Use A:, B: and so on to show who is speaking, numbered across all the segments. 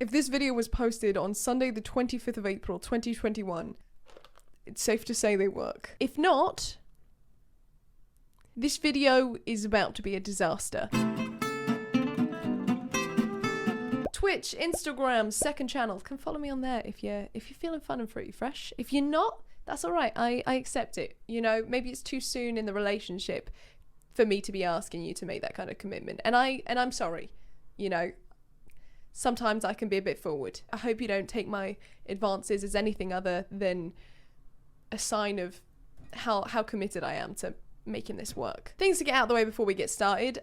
A: If this video was posted on Sunday the 25th of April 2021, it's safe to say they work. If not, this video is about to be a disaster. Twitch, Instagram, second channel. Come follow me on there if you're feeling fun and fruity fresh. If you're not, that's all right. I accept it. You know, maybe it's too soon in the relationship for me to be asking you to make that kind of commitment. And I'm sorry. You know, sometimes I can be a bit forward. I hope you don't take my advances as anything other than a sign of how committed I am to making this work. Things to get out of the way before we get started.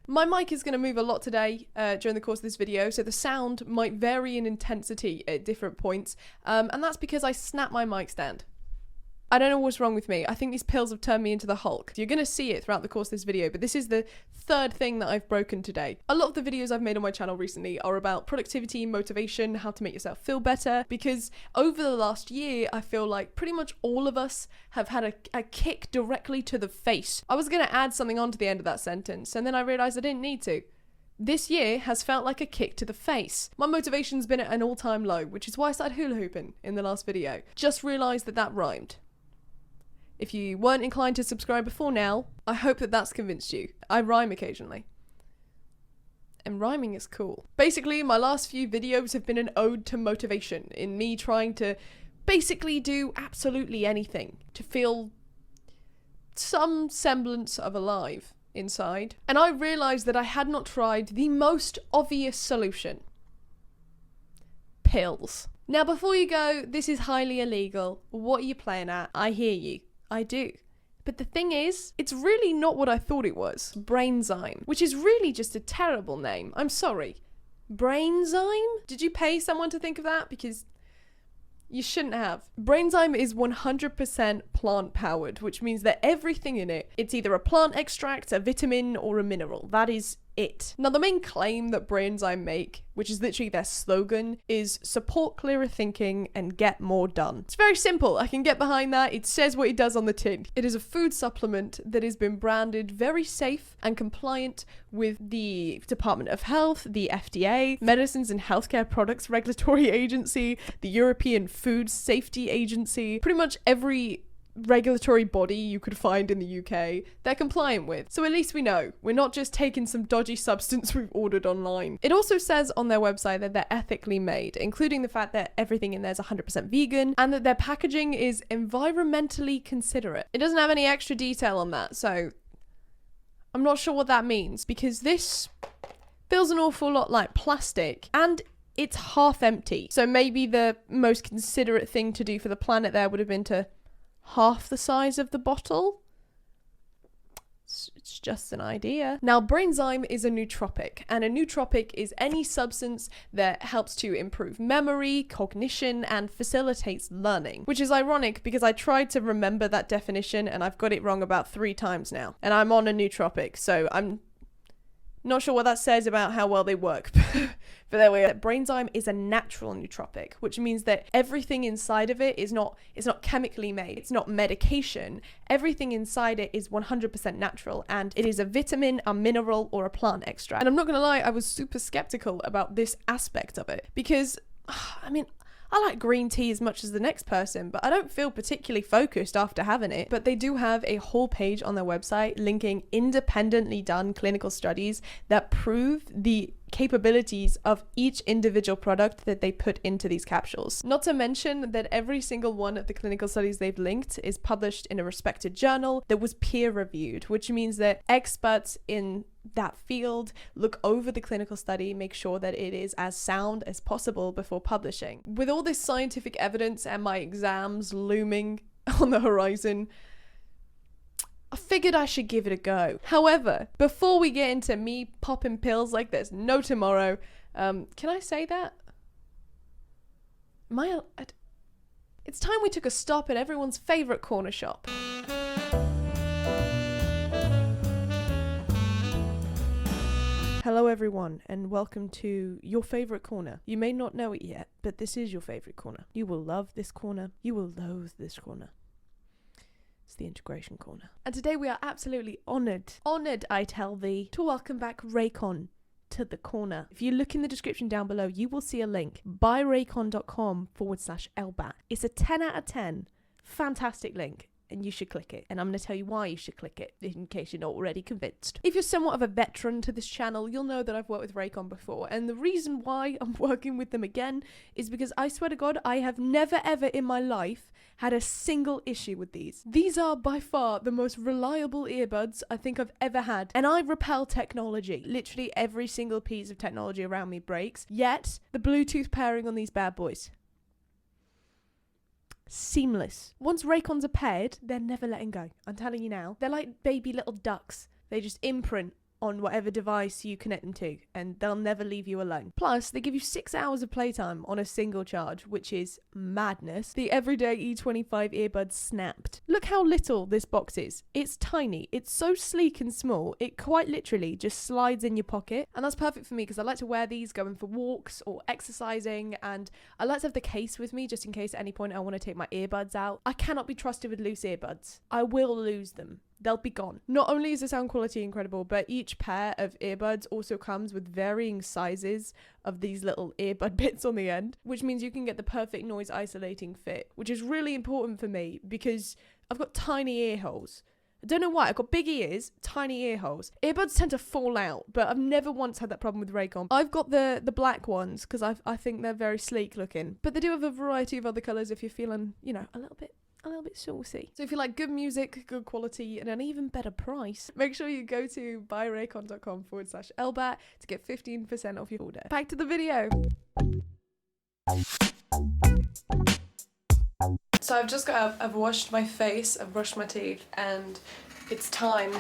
A: My mic is going to move a lot today during the course of this video, so the sound might vary in intensity at different points, and that's because I snapped my mic stand. I don't know what's wrong with me. I think these pills have turned me into the Hulk. You're going to see it throughout the course of this video, but this is the third thing that I've broken today. A lot of the videos I've made on my channel recently are about productivity, motivation, how to make yourself feel better, because over the last year, I feel like pretty much all of us have had a kick directly to the face. I was going to add something on to the end of that sentence, and then I realized I didn't need to. This year has felt like a kick to the face. My motivation's been at an all-time low, which is why I started hula hooping in the last video. Just realized that rhymed. If you weren't inclined to subscribe before now, I hope that that's convinced you. I rhyme occasionally. And rhyming is cool. Basically, my last few videos have been an ode to motivation, in me trying to basically do absolutely anything to feel some semblance of alive inside. And I realised that I had not tried the most obvious solution. Pills. Now, before you go, this is highly illegal. What are you playing at? I hear you. I do. But the thing is, it's really not what I thought it was. Brainzyme, which is really just a terrible name. I'm sorry. Brainzyme? Did you pay someone to think of that? Because you shouldn't have. Brainzyme is 100% plant powered, which means that everything in it, it's either a plant extract, a vitamin, or a mineral. That is it. Now, the main claim that Brainzyme make, which is literally their slogan, is support clearer thinking and get more done. It's very simple. I can get behind that. It says what it does on the tin. It is a food supplement that has been branded very safe and compliant with the Department of Health, the FDA, Medicines and Healthcare Products Regulatory Agency, the European Food Safety Agency, pretty much every regulatory body you could find in the UK, they're compliant with. So at least we know we're not just taking some dodgy substance we've ordered online. It also says on their website that they're ethically made, including the fact that everything in there is 100% vegan and that their packaging is environmentally considerate. It doesn't have any extra detail on that, so I'm not sure what that means, because this feels an awful lot like plastic and it's half empty. So maybe the most considerate thing to do for the planet there would have been to half the size of the bottle. It's just an idea. Now, Brainzyme is a nootropic, and a nootropic is any substance that helps to improve memory, cognition, and facilitates learning. Which is ironic because I tried to remember that definition and I've got it wrong about 3 times now. And I'm on a nootropic, so I'm not sure what that says about how well they work. But there we go. Brainzyme is a natural nootropic, which means that everything inside of it is not chemically made. It's not medication. Everything inside it is 100% natural, and it is a vitamin, a mineral, or a plant extract. And I'm not gonna lie, I was super skeptical about this aspect of it because, I mean, I like green tea as much as the next person, but I don't feel particularly focused after having it. But they do have a whole page on their website linking independently done clinical studies that prove the capabilities of each individual product that they put into these capsules. Not to mention that every single one of the clinical studies they've linked is published in a respected journal that was peer reviewed, which means that experts in that field look over the clinical study, make sure that it is as sound as possible before publishing. With all this scientific evidence and my exams looming on the horizon, I figured I should give it a go. However, before we get into me popping pills like there's no tomorrow, can I say that? It's time we took a stop at everyone's favourite corner shop. Hello everyone, and welcome to your favourite corner. You may not know it yet, but this is your favourite corner. You will love this corner. You will loathe this corner. It's the integration corner. And today we are absolutely honoured, I tell thee, to welcome back Raycon to the corner. If you look in the description down below, you will see a link, buyraycon.com/Ellbat. It's a 10 out of 10. Fantastic link. And you should click it. And I'm going to tell you why you should click it, in case you're not already convinced. If you're somewhat of a veteran to this channel, you'll know that I've worked with Raycon before. And the reason why I'm working with them again is because I swear to God, I have never ever in my life had a single issue with these. These are by far the most reliable earbuds I think I've ever had. And I repel technology. Literally every single piece of technology around me breaks. Yet, the Bluetooth pairing on these bad boys, seamless. Once Raycons are paired, they're never letting go. I'm telling you now. They're like baby little ducks. They just imprint on whatever device you connect them to, and they'll never leave you alone. Plus, they give you 6 hours of playtime on a single charge, which is madness. The everyday E25 earbuds snapped. Look how little this box is. It's tiny. It's so sleek and small, it quite literally just slides in your pocket. And that's perfect for me because I like to wear these going for walks or exercising, and I like to have the case with me just in case at any point I want to take my earbuds out. I cannot be trusted with loose earbuds. I will lose them. They'll be gone. Not only is the sound quality incredible, but each pair of earbuds also comes with varying sizes of these little earbud bits on the end, which means you can get the perfect noise isolating fit, which is really important for me because I've got tiny ear holes. I don't know why. I've got big ears, tiny ear holes. Earbuds tend to fall out, but I've never once had that problem with Raycon. I've got the black ones because I think they're very sleek looking, but they do have a variety of other colours if you're feeling, you know, a little bit saucy. So if you like good music, good quality, and an even better price, make sure you go to buyraycon.com/Ellbat to get 15% off your order. Back to the video. So I've just got up, I've washed my face, I've brushed my teeth, and it's time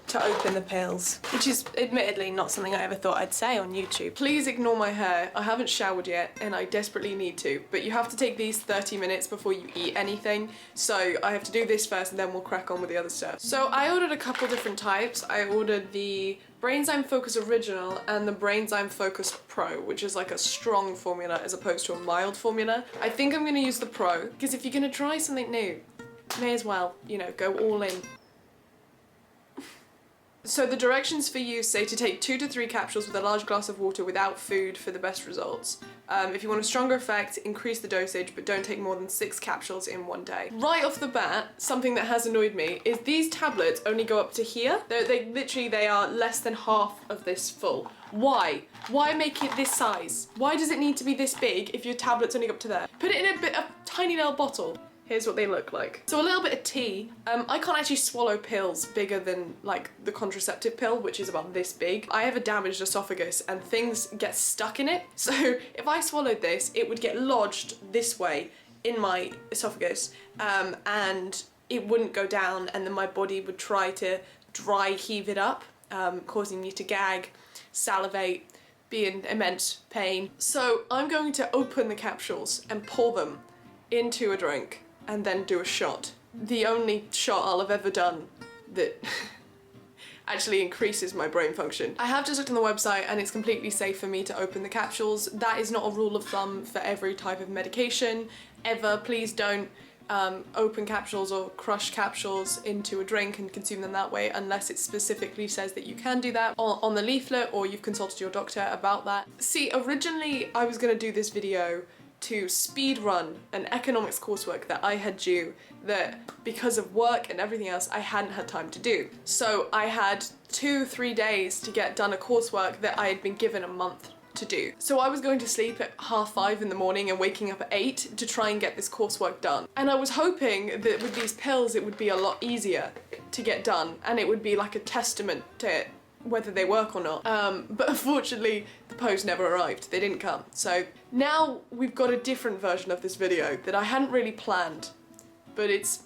A: to open the pills, which is admittedly not something I ever thought I'd say on YouTube. Please ignore my hair. I haven't showered yet and I desperately need to, but you have to take these 30 minutes before you eat anything, so I have to do this first and then we'll crack on with the other stuff. So I ordered a couple different types. I ordered the Brainzyme Focus Original and the Brainzyme Focus Pro, which is like a strong formula as opposed to a mild formula. I think I'm gonna use the Pro because if you're gonna try something new, may as well, you know, go all in. So the directions for use say to take 2 to 3 capsules with a large glass of water without food for the best results. If you want a stronger effect, increase the dosage, but don't take more than 6 capsules in one day. Right off the bat, something that has annoyed me is these tablets only go up to here. They are less than half of this full. Why? Why make it this size? Why does it need to be this big if your tablet's only up to there? Put it in a tiny little bottle. Here's what they look like. So a little bit of tea. I can't actually swallow pills bigger than like the contraceptive pill, which is about this big. I have a damaged esophagus and things get stuck in it. So if I swallowed this, it would get lodged this way in my esophagus and it wouldn't go down, and then my body would try to dry heave it up, causing me to gag, salivate, be in immense pain. So I'm going to open the capsules and pour them into a drink and then do a shot. The only shot I'll have ever done that actually increases my brain function. I have just looked on the website and it's completely safe for me to open the capsules. That is not a rule of thumb for every type of medication. Ever, please don't open capsules or crush capsules into a drink and consume them that way unless it specifically says that you can do that on the leaflet or you've consulted your doctor about that. See, originally I was gonna do this video to speed run an economics coursework that I had due that because of work and everything else I hadn't had time to do. So I had 2-3 days to get done a coursework that I had been given a month to do. So I was going to sleep at 5:30 in the morning and waking up at 8 to try and get this coursework done. And I was hoping that with these pills it would be a lot easier to get done and it would be like a testament to whether they work or not. But unfortunately the post never arrived. They didn't come. So now we've got a different version of this video that I hadn't really planned, but it's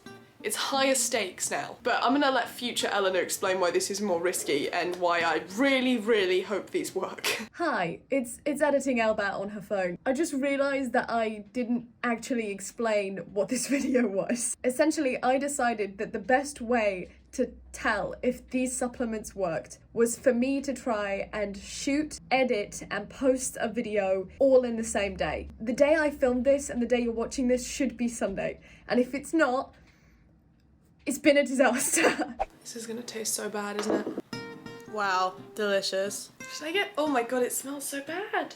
A: higher stakes now. But I'm gonna let future Eleanor explain why this is more risky and why I really, really hope these work. Hi, it's editing Ellbat on her phone. I just realised that I didn't actually explain what this video was. Essentially, I decided that the best way to tell if these supplements worked was for me to try and shoot, edit, and post a video all in the same day. The day I filmed this and the day you're watching this should be Sunday. And if it's not, it's been a disaster. This is gonna taste so bad, isn't it? Wow, delicious. Should I get, oh my god, it smells so bad.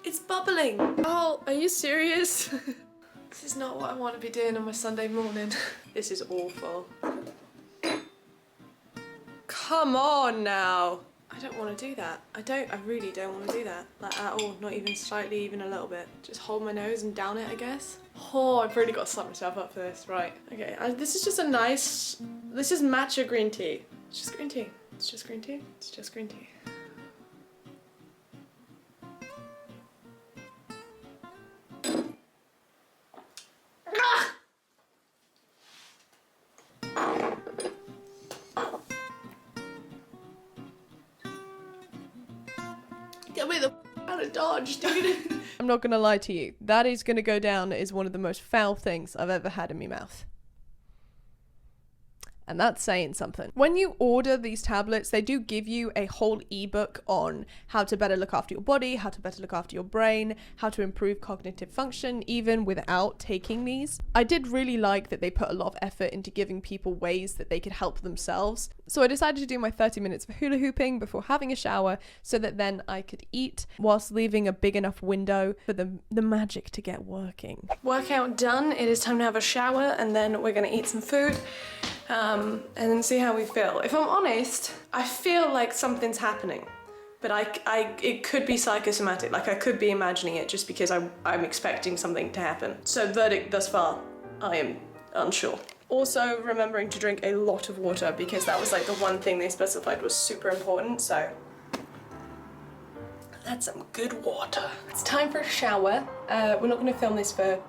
A: It's bubbling. Oh, are you serious? This is not what I want to be doing on my Sunday morning. This is awful. Come on now. I don't want to do that. I really don't want to do that. Like at all, not even slightly, even a little bit. Just hold my nose and down it, I guess. Oh, I've really got to slap myself up for this. Right, okay. This is just a nice, this is matcha green tea. It's just green tea. It's just green tea. It's just green tea. Get me the out of Dodge, dude. I'm not gonna lie to you. That is gonna go down as one of the most foul things I've ever had in my mouth. And that's saying something. When you order these tablets, they do give you a whole ebook on how to better look after your body, how to better look after your brain, how to improve cognitive function, even without taking these. I did really like that they put a lot of effort into giving people ways that they could help themselves. So I decided to do my 30 minutes of hula hooping before having a shower so that then I could eat whilst leaving a big enough window for the magic to get working. Workout done. It is time to have a shower and then we're gonna eat some food. And then see how we feel. If I'm honest, I feel like something's happening, but it could be psychosomatic. Like I could be imagining it just because I'm expecting something to happen. So verdict thus far, I am unsure. Also remembering to drink a lot of water because that was like the one thing they specified was super important. So that's some good water. It's time for a shower. We're not going to film this for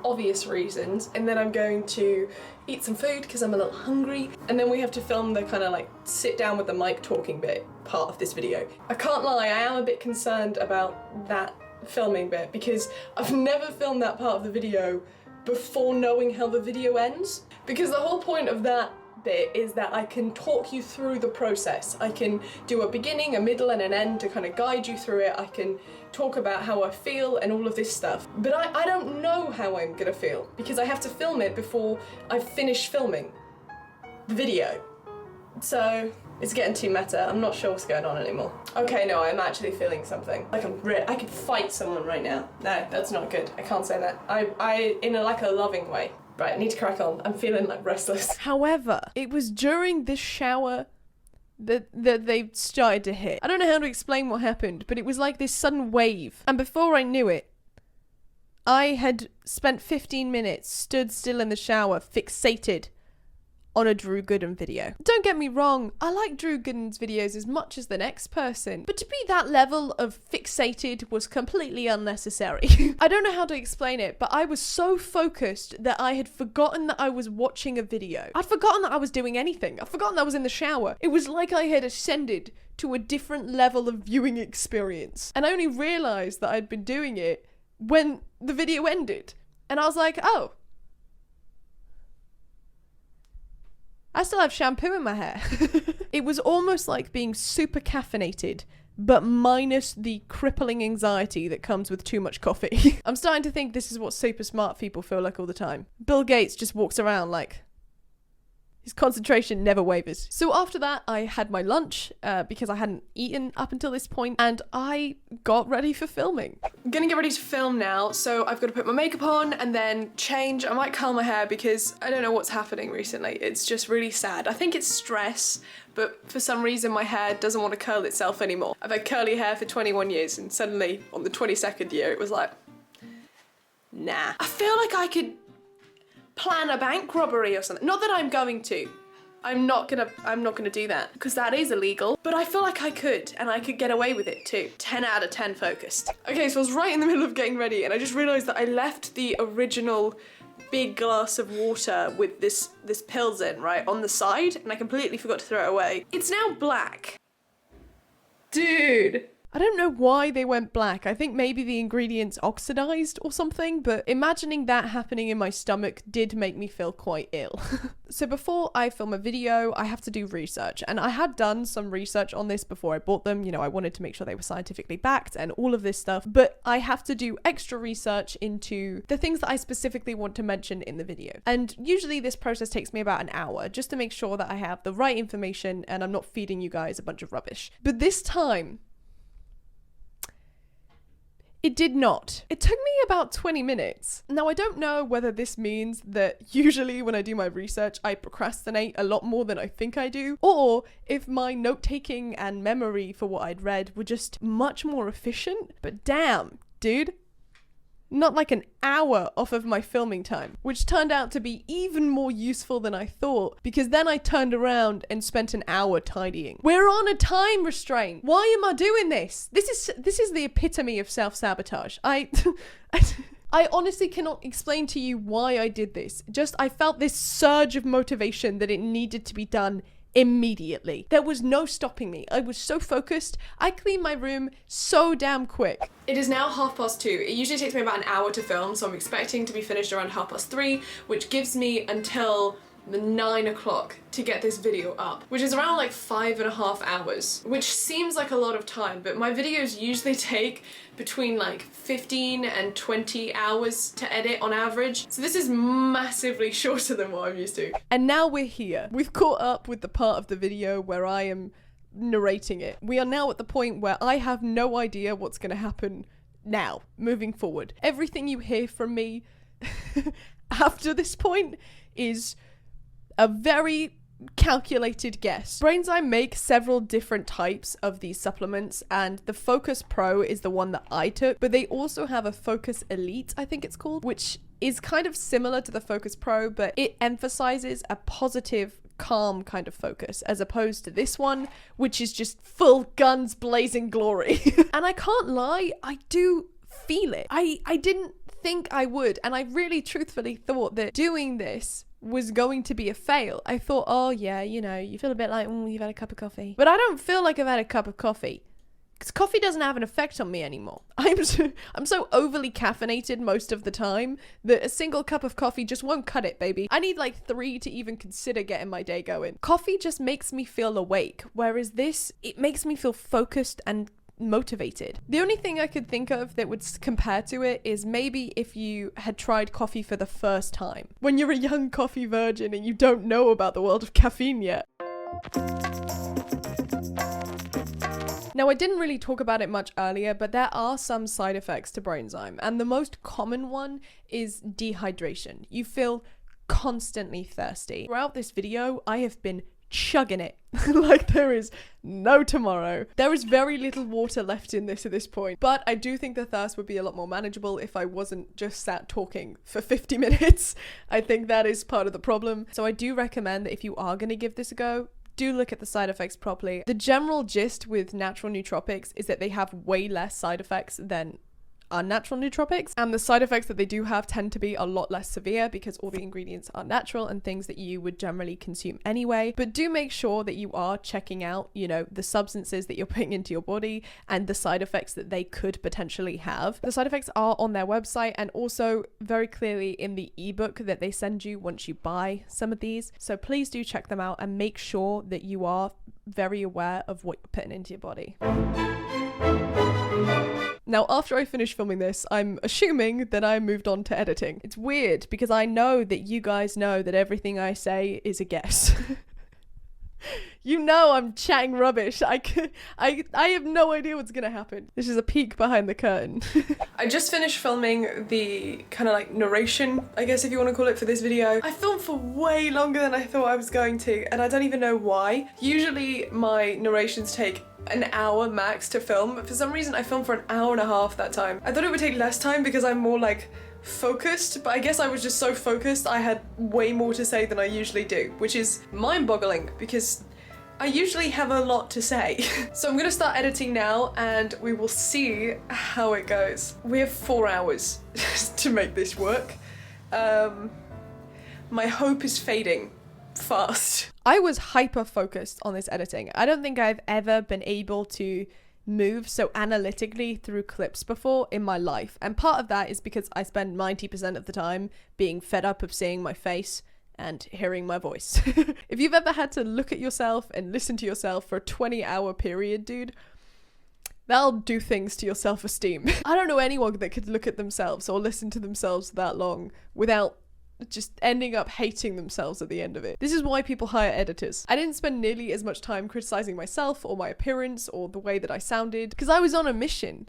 A: obvious reasons, and then I'm going to eat some food because I'm a little hungry, and then we have to film the kind of like sit down with the mic talking bit part of this video. I can't lie, I am a bit concerned about that filming bit because I've never filmed that part of the video before knowing how the video ends, because the whole point of that bit is that I can talk you through the process. I can do a beginning, a middle and an end to kind of guide you through it. I can talk about how I feel and all of this stuff. But I don't know how I'm gonna feel because I have to film it before I finish filming the video. So it's getting too meta. I'm not sure what's going on anymore. Okay, no, I'm actually feeling something. Like I could fight someone right now. No, that's not good. I can't say that. I in a like a loving way. Right, I need to crack on. I'm feeling like restless. However, it was during this shower that they started to hit. I don't know how to explain what happened, but it was like this sudden wave. And before I knew it, I had spent 15 minutes stood still in the shower, fixated on a Drew Gooden video. Don't get me wrong, I like Drew Gooden's videos as much as the next person, but to be that level of fixated was completely unnecessary. I don't know how to explain it, but I was so focused that I had forgotten that I was watching a video. I'd forgotten that I was doing anything. I'd forgotten that I was in the shower. It was like I had ascended to a different level of viewing experience. And I only realised that I'd been doing it when the video ended. And I was like, oh, I still have shampoo in my hair. It was almost like being super caffeinated, but minus the crippling anxiety that comes with too much coffee. I'm starting to think this is what super smart people feel like all the time. Bill Gates just walks around like his concentration never wavers. So after that, I had my lunch because I hadn't eaten up until this point, and I got ready for filming. I'm gonna get ready to film now, so I've got to put my makeup on and then change. I might curl my hair because I don't know what's happening recently. It's just really sad. I think it's stress, but for some reason my hair doesn't want to curl itself anymore. I've had curly hair for 21 years and suddenly on the 22nd year it was like, nah. I feel like I could plan a bank robbery or something. Not that I'm going to. I'm not gonna do that because that is illegal, but I feel like I could, and I could get away with it too. 10 out of 10 focused. Okay, so I was right in the middle of getting ready and I just realized that I left the original big glass of water with this pills in, right, on the side, and I completely forgot to throw it away. It's now black. Dude, I don't know why they went black. I think maybe the ingredients oxidized or something, but imagining that happening in my stomach did make me feel quite ill. So before I film a video, I have to do research, and I had done some research on this before I bought them. You know, I wanted to make sure they were scientifically backed and all of this stuff, but I have to do extra research into the things that I specifically want to mention in the video. And usually this process takes me about an hour just to make sure that I have the right information and I'm not feeding you guys a bunch of rubbish. But this time, it did not. It took me about 20 minutes. Now, I don't know whether this means that usually when I do my research, I procrastinate a lot more than I think I do, or if my note-taking and memory for what I'd read were just much more efficient. But damn, dude. Not like an hour off of my filming time, which turned out to be even more useful than I thought, because then I turned around and spent an hour tidying. We're on a time restraint. Why am I doing this? This is the epitome of self-sabotage. I honestly cannot explain to you why I did this. Just, I felt this surge of motivation that it needed to be done immediately. There was no stopping me. I was so focused. I cleaned my room so damn quick. It is now 2:30. It usually takes me about an hour to film, so I'm expecting to be finished around 3:30, which gives me until 9 o'clock to get this video up, which is around like 5.5 hours, which seems like a lot of time, but my videos usually take between like 15 and 20 hours to edit on average. So this is massively shorter than what I'm used to. And now we're here. We've caught up with the part of the video where I am narrating it. We are now at the point where I have no idea what's going to happen now, moving forward. Everything you hear from me after this point is a very calculated guess. Brainzyme makes several different types of these supplements, and the Focus Pro is the one that I took, but they also have a Focus Elite, I think it's called, which is kind of similar to the Focus Pro, but it emphasizes a positive, calm kind of focus, as opposed to this one, which is just full guns blazing glory. And I can't lie, I do feel it. I didn't think I would, and I really truthfully thought that doing this was going to be a fail. I thought, oh yeah, you know, you feel a bit like, you've had a cup of coffee. But I don't feel like I've had a cup of coffee, because coffee doesn't have an effect on me anymore. I'm so overly caffeinated most of the time that a single cup of coffee just won't cut it, baby. I need like 3 to even consider getting my day going. Coffee just makes me feel awake, whereas this, it makes me feel focused and motivated. The only thing I could think of that would compare to it is maybe if you had tried coffee for the first time. When you're a young coffee virgin and you don't know about the world of caffeine yet. Now, I didn't really talk about it much earlier, but there are some side effects to Brainzyme, and the most common one is dehydration. You feel constantly thirsty. Throughout this video, I have been chugging it like there is no tomorrow. There is very little water left in this at this point, but I do think the thirst would be a lot more manageable if I wasn't just sat talking for 50 minutes. I think that is part of the problem. So I do recommend that if you are going to give this a go, do look at the side effects properly. The general gist with natural nootropics is that they have way less side effects than unnatural nootropics, and the side effects that they do have tend to be a lot less severe because all the ingredients are natural and things that you would generally consume anyway. But do make sure that you are checking out, you know, the substances that you're putting into your body and the side effects that they could potentially have. The side effects are on their website and also very clearly in the ebook that they send you once you buy some of these. So please do check them out and make sure that you are very aware of what you're putting into your body. Now, after I finish filming this, I'm assuming that I moved on to editing. It's weird because I know that you guys know that everything I say is a guess. You know I'm chatting rubbish. I have no idea what's gonna happen. This is a peek behind the curtain. I just finished filming the kind of like narration, I guess if you want to call it, for this video. I filmed for way longer than I thought I was going to, and I don't even know why. Usually my narrations take an hour max to film, but for some reason I filmed for an hour and a half that time. I thought it would take less time because I'm more like focused, but I guess I was just so focused I had way more to say than I usually do, which is mind-boggling because I usually have a lot to say. So I'm gonna start editing now and we will see how it goes. We have 4 hours to make this work. My hope is fading fast. I was hyper focused on this editing. I don't think I've ever been able to move so analytically through clips before in my life. And part of that is because I spend 90% of the time being fed up of seeing my face and hearing my voice. If you've ever had to look at yourself and listen to yourself for a 20-hour period, dude, that'll do things to your self-esteem. I don't know anyone that could look at themselves or listen to themselves that long without just ending up hating themselves at the end of it. This is why people hire editors. I didn't spend nearly as much time criticizing myself or my appearance or the way that I sounded, because I was on a mission.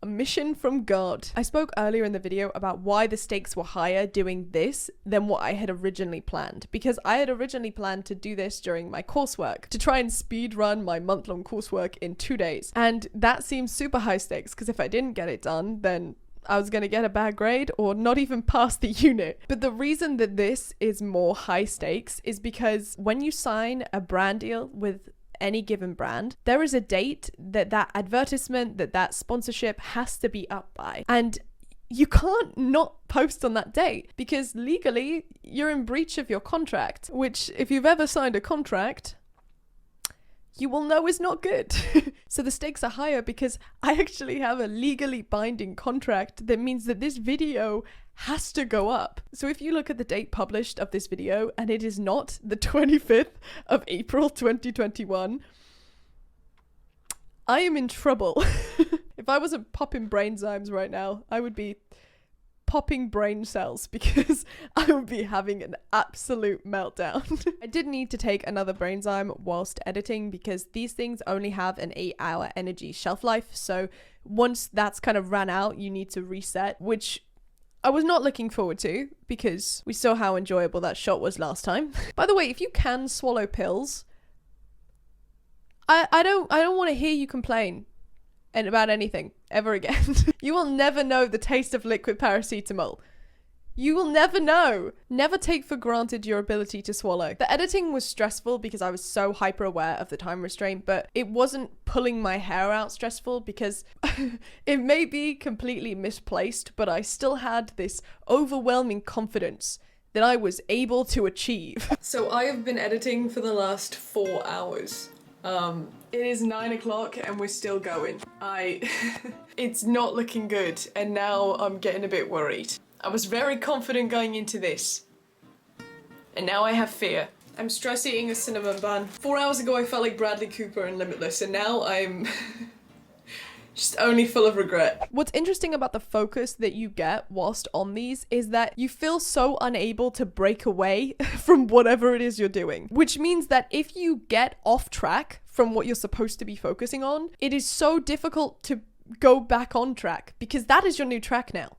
A: A mission from God. I spoke earlier in the video about why the stakes were higher doing this than what I had originally planned, because I had originally planned to do this during my coursework, to try and speed run my month-long coursework in 2 days. And that seems super high stakes, because if I didn't get it done, then I was going to get a bad grade or not even pass the unit. But the reason that this is more high stakes is because when you sign a brand deal with any given brand, there is a date that advertisement, that sponsorship has to be up by. And you can't not post on that date, because legally you're in breach of your contract, which if you've ever signed a contract, you will know is not good. So the stakes are higher because I actually have a legally binding contract that means that this video has to go up. So if you look at the date published of this video and it is not the 25th of April 2021, I am in trouble. If I wasn't popping Brainzymes right now, I would be popping brain cells because I would be having an absolute meltdown. I did need to take another Brainzyme whilst editing because these things only have an 8-hour energy shelf life. So once that's kind of ran out, you need to reset, which I was not looking forward to because we saw how enjoyable that shot was last time. By the way, if you can swallow pills, I don't want to hear you complain and about anything ever again. You will never know the taste of liquid paracetamol. You will never know. Never take for granted your ability to swallow. The editing was stressful because I was so hyper aware of the time restraint, but it wasn't pulling my hair out stressful because it may be completely misplaced, but I still had this overwhelming confidence that I was able to achieve. So I have been editing for the last 4 hours. It is 9 o'clock and we're still going. It's not looking good and now I'm getting a bit worried. I was very confident going into this and now I have fear. I'm stress eating a cinnamon bun. 4 hours ago I felt like Bradley Cooper in Limitless and now I'm just only full of regret. What's interesting about the focus that you get whilst on these is that you feel so unable to break away from whatever it is you're doing, which means that if you get off track from what you're supposed to be focusing on, it is so difficult to go back on track because that is your new track now.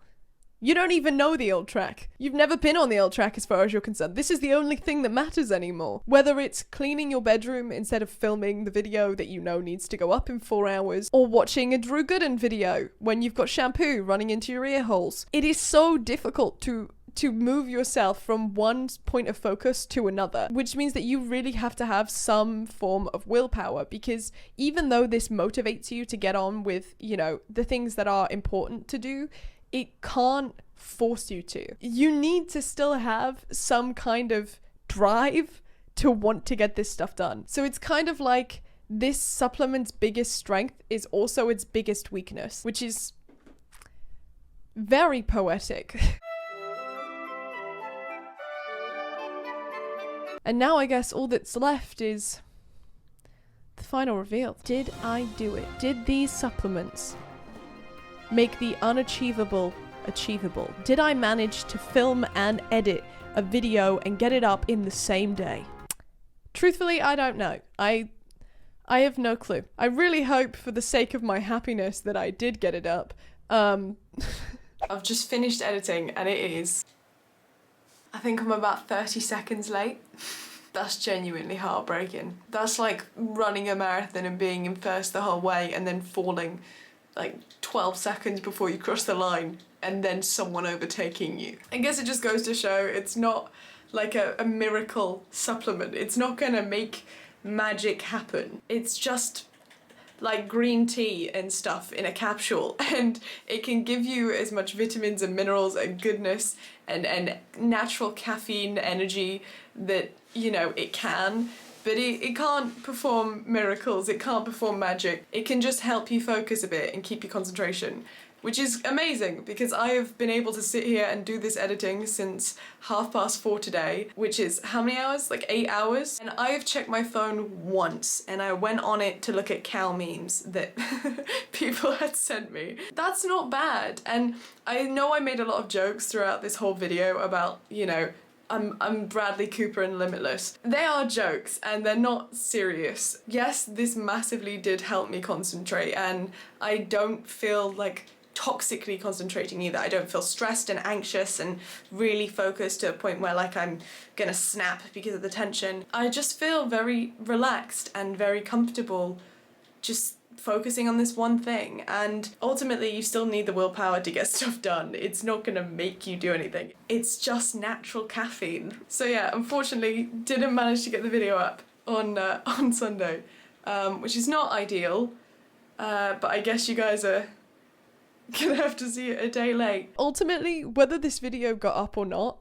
A: You don't even know the old track. You've never been on the old track as far as you're concerned. This is the only thing that matters anymore. Whether it's cleaning your bedroom instead of filming the video that you know needs to go up in 4 hours, or watching a Drew Gooden video when you've got shampoo running into your ear holes. It is so difficult to move yourself from one point of focus to another, which means that you really have to have some form of willpower, because even though this motivates you to get on with, you know, the things that are important to do, it can't force you to. You need to still have some kind of drive to want to get this stuff done. So it's kind of like this supplement's biggest strength is also its biggest weakness, which is very poetic. And now I guess all that's left is the final reveal. Did I do it? Did these supplements make the unachievable achievable? Did I manage to film and edit a video and get it up in the same day? Truthfully, I don't know. I have no clue. I really hope for the sake of my happiness that I did get it up. I've just finished editing and it is, I think I'm about 30 seconds late. That's genuinely heartbreaking. That's like running a marathon and being in first the whole way and then falling like 12 seconds before you cross the line and then someone overtaking you. I guess it just goes to show it's not like a miracle supplement. It's not gonna make magic happen. It's just like green tea and stuff in a capsule, and it can give you as much vitamins and minerals and goodness and natural caffeine energy that, you know, it can, but it can't perform miracles, it can't perform magic. It can just help you focus a bit and keep your concentration, which is amazing because I have been able to sit here and do this editing since 4:30 today, which is how many hours? Like 8 hours. And I have checked my phone once and I went on it to look at cow memes that people had sent me. That's not bad. And I know I made a lot of jokes throughout this whole video about, you know, I'm Bradley Cooper and Limitless. They are jokes and they're not serious. Yes, this massively did help me concentrate, and I don't feel like toxically concentrating either. I don't feel stressed and anxious and really focused to a point where like I'm gonna snap because of the tension. I just feel very relaxed and very comfortable just focusing on this one thing, and ultimately you still need the willpower to get stuff done. It's not gonna make you do anything. It's just natural caffeine. So yeah, unfortunately didn't manage to get the video up on Sunday, which is not ideal, but I guess you guys are gonna have to see it a day late. Ultimately, whether this video got up or not,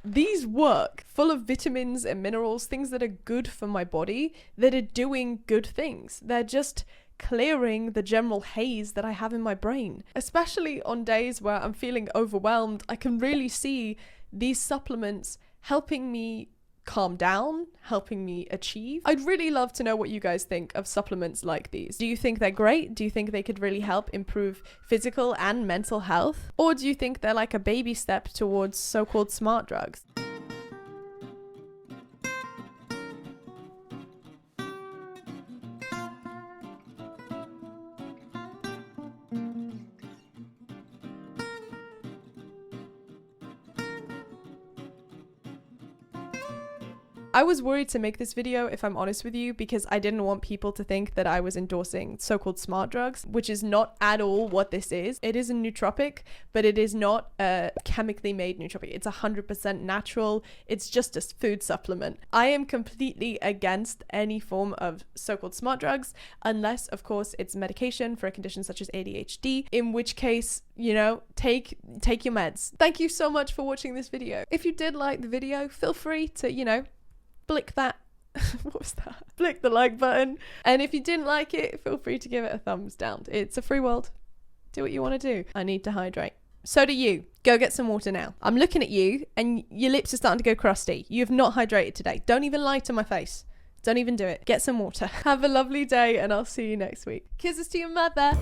A: these work, full of vitamins and minerals, things that are good for my body, that are doing good things. They're just clearing the general haze that I have in my brain. Especially on days where I'm feeling overwhelmed, I can really see these supplements helping me calm down, helping me achieve. I'd really love to know what you guys think of supplements like these. Do you think they're great? Do you think they could really help improve physical and mental health? Or do you think they're like a baby step towards so-called smart drugs? I was worried to make this video, if I'm honest with you, because I didn't want people to think that I was endorsing so-called smart drugs, which is not at all what this is. It is a nootropic, but it is not a chemically made nootropic. It's 100% natural. It's just a food supplement. I am completely against any form of so-called smart drugs, unless, of course, it's medication for a condition such as ADHD, in which case, you know, take your meds. Thank you so much for watching this video. If you did like the video, feel free to, you know, blick that what was that? Blick the like button. And if you didn't like it, feel free to give it a thumbs down. It's a free world. Do what you want to do. I need to hydrate. So do you. Go get some water now. I'm looking at you and your lips are starting to go crusty. You have not hydrated today. Don't even lie to my face. Don't even do it. Get some water. Have a lovely day and I'll see you next week. Kisses to your mother.